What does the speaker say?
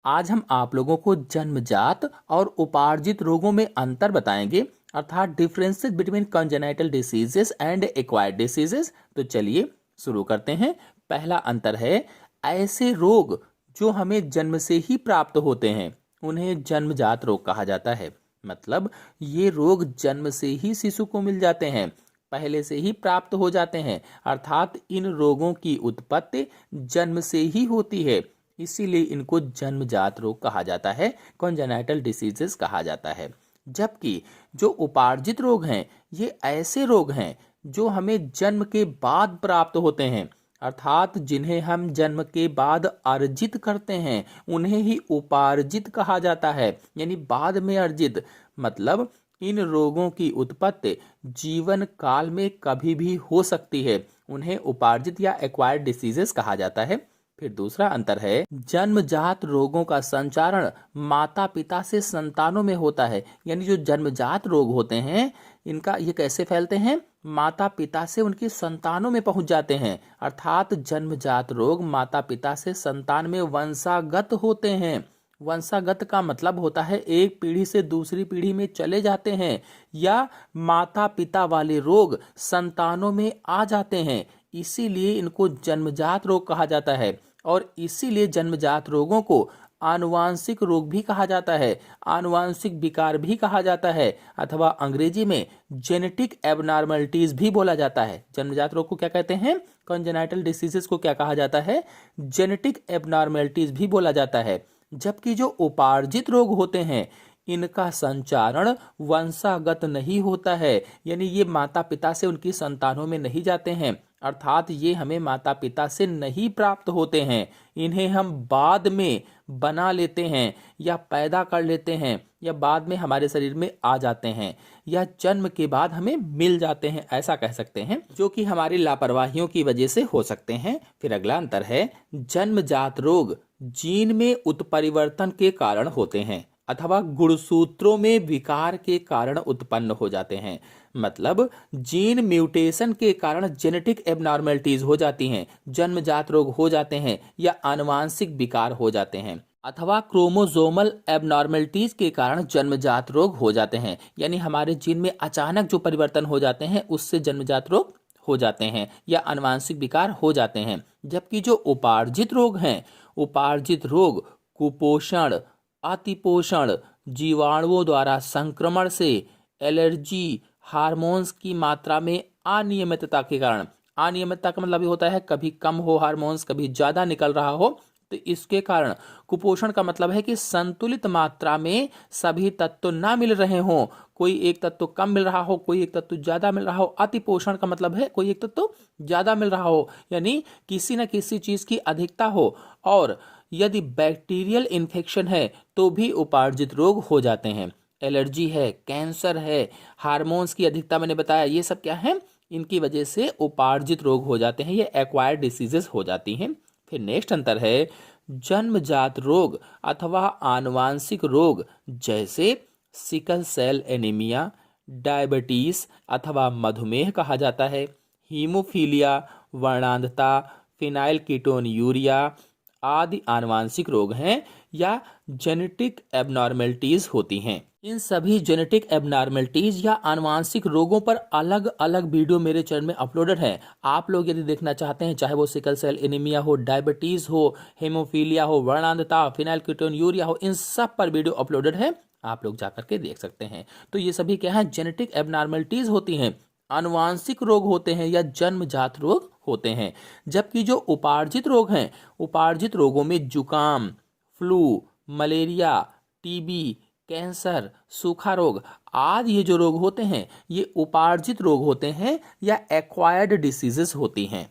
आज हम आप लोगों को जन्मजात और उपार्जित रोगों में अंतर बताएंगे, अर्थात differences between congenital diseases and acquired diseases. तो चलिए शुरू करते हैं। पहला अंतर है, ऐसे रोग जो हमें जन्म से ही प्राप्त होते हैं उन्हें जन्मजात रोग कहा जाता है। मतलब ये रोग जन्म से ही शिशु को मिल जाते हैं, पहले से ही प्राप्त हो जाते हैं, अर्थात इन रोगों की उत्पत्ति जन्म से ही होती है, इसीलिए इनको जन्मजात रोग कहा जाता है, कॉन्जेनाइटल डिसीजेस कहा जाता है। जबकि जो उपार्जित रोग हैं ये ऐसे रोग हैं जो हमें जन्म के बाद प्राप्त होते हैं, अर्थात जिन्हें हम जन्म के बाद अर्जित करते हैं उन्हें ही उपार्जित कहा जाता है, यानी बाद में अर्जित। मतलब इन रोगों की उत्पत्ति जीवन काल में कभी भी हो सकती है, उन्हें उपार्जित या एक्वायर्ड डिसीजेस कहा जाता है। फिर दूसरा अंतर है, जन्मजात रोगों का संचारण माता पिता से संतानों में होता है। यानी जो जन्मजात रोग होते हैं इनका ये कैसे फैलते हैं, माता पिता से उनकी संतानों में पहुंच जाते हैं, अर्थात जन्मजात रोग माता पिता से संतान में वंशागत होते हैं। वंशागत का मतलब होता है एक पीढ़ी से दूसरी पीढ़ी में चले जाते हैं, या माता पिता वाले रोग संतानों में आ जाते हैं, इसीलिए इनको जन्मजात रोग कहा जाता है। और इसीलिए जन्मजात रोगों को आनुवांशिक रोग भी कहा जाता है, आनुवांशिक विकार भी कहा जाता है, अथवा अंग्रेजी में जेनेटिक एबनॉर्मलिटीज भी बोला जाता है। जन्मजात रोग को क्या कहते हैं, कॉन्जेनाइटल डिसीजेस को क्या कहा जाता है, जेनेटिक एबनॉर्मलिटीज भी बोला जाता है। जबकि जो उपार्जित रोग होते हैं इनका संचारण वंशागत नहीं होता है, यानी ये माता पिता से उनकी संतानों में नहीं जाते हैं, अर्थात ये हमें माता पिता से नहीं प्राप्त होते हैं, इन्हें हम बाद में बना लेते हैं या पैदा कर लेते हैं, या बाद में हमारे शरीर में आ जाते हैं, या जन्म के बाद हमें मिल जाते हैं, ऐसा कह सकते हैं, जो कि हमारी लापरवाहियों की वजह से हो सकते हैं। फिर अगला अंतर है, जन्मजात रोग जीन में उत्परिवर्तन के कारण होते हैं अथवा गुणसूत्रों में विकार के कारण उत्पन्न हो जाते हैं। मतलब जीन म्यूटेशन के कारण जेनेटिक एबनॉर्मलिटीज हो जाती हैं, जन्मजात रोग हो जाते हैं, या आनुवांशिक विकार हो जाते हैं, अथवा क्रोमोसोमल एबनॉर्मलिटीज के कारण जन्मजात रोग हो जाते हैं, यानी हमारे जीन में अचानक जो परिवर्तन हो जाते हैं उससे जन्मजात रोग हो जाते हैं या आनुवांशिक विकार हो जाते हैं। जबकि जो उपार्जित रोग हैं, उपार्जित रोग कुपोषण, अतिपोषण, जीवाणुओं द्वारा संक्रमण से, एलर्जी, हार्मोन्स की मात्रा में अनियमितता के कारण, अनियमितता का मतलब ये होता है कभी कम हो हार्मोन्स, कभी ज्यादा निकल रहा हो, तो इसके कारण, कुपोषण का मतलब है कि संतुलित मात्रा में सभी तत्व ना मिल रहे हों, कोई एक तत्व कम मिल रहा हो, कोई एक तत्व ज्यादा मिल रहा हो। अतिपोषण का मतलब है कोई एक तत्व ज्यादा मिल रहा हो, यानी किसी न किसी चीज की अधिकता हो। और यदि बैक्टीरियल इन्फेक्शन है तो भी उपार्जित रोग हो जाते हैं। एलर्जी है, कैंसर है, हार्मोन्स की अधिकता मैंने बताया, ये सब क्या है, इनकी वजह से उपार्जित रोग हो जाते हैं, ये एक्वायर्ड डिसीजेस हो जाती हैं। फिर नेक्स्ट अंतर है, जन्मजात रोग अथवा आनुवांशिक रोग जैसे सिकल सेल एनीमिया, डायबिटीज अथवा मधुमेह कहा जाता है, हीमोफीलिया, वर्णांधता, फिनाइल कीटोन्यूरिया आदि आनुवांशिक रोग हैं या जेनेटिक एबनॉर्मलिटीज होती हैं। इन सभी जेनेटिक एबनॉर्मलिटीज या आनुवांशिक रोगों पर अलग अलग वीडियो मेरे चैनल में अपलोडेड है। आप लोग यदि देखना चाहते हैं, चाहे वो सिकल सेल एनीमिया हो, डायबिटीज हो, हेमोफीलिया हो, वर्णांधता, फिनाइल कीटोन्यूरिया हो, इन सब पर वीडियो अपलोडेड है, आप लोग जाकर के देख सकते हैं। तो ये सभी क्या है, जेनेटिक एबनॉर्मलिटीज होती हैं, आनुवांशिक रोग होते हैं या जन्मजात रोग होते हैं। जबकि जो उपार्जित रोग हैं, उपार्जित रोगों में जुकाम, फ्लू, मलेरिया, टीबी, कैंसर, सूखा रोग आदि ये जो रोग होते हैं ये उपार्जित रोग होते हैं या एक्वायर्ड डिसीजेस होती हैं।